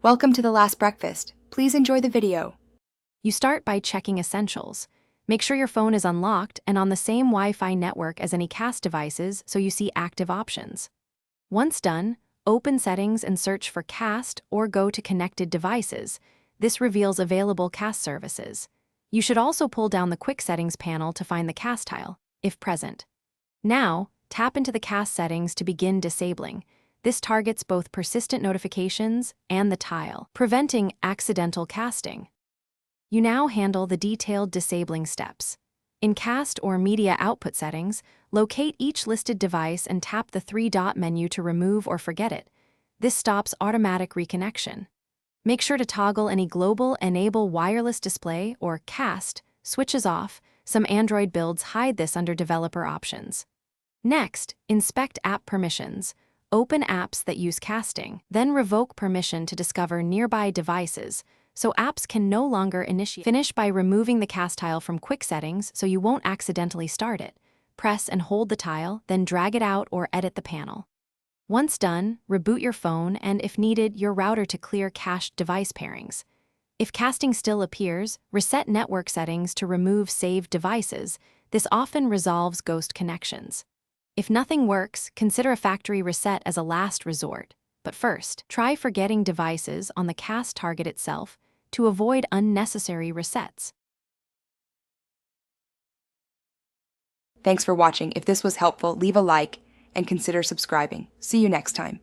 Welcome to the last breakfast. Please enjoy the video. You start by checking essentials. Make sure your phone is unlocked and on the same Wi-Fi network as any cast devices so you see active options. Once done, open Settings and search for Cast or go to Connected Devices. This reveals available cast services. You should also pull down the Quick Settings panel to find the cast tile, if present. Now, tap into the cast settings to begin disabling. This targets both persistent notifications and the tile, preventing accidental casting. You now handle the detailed disabling steps. In Cast or Media Output settings, locate each listed device and tap the three-dot menu to remove or forget it. This stops automatic reconnection. Make sure to toggle any Global Enable Wireless Display or CAST switches off. Some Android builds hide this under Developer Options. Next, inspect app permissions. Open apps that use casting, then revoke permission to discover nearby devices, so apps can no longer initiate. Finish by removing the cast tile from Quick Settings so you won't accidentally start it. Press and hold the tile, then drag it out or edit the panel. Once done, reboot your phone and, if needed, your router to clear cached device pairings. If casting still appears, reset network settings to remove saved devices. This often resolves ghost connections. If nothing works, consider a factory reset as a last resort. But first, try forgetting devices on the cast target itself to avoid unnecessary resets. Thanks for watching. If this was helpful, leave a like and consider subscribing. See you next time.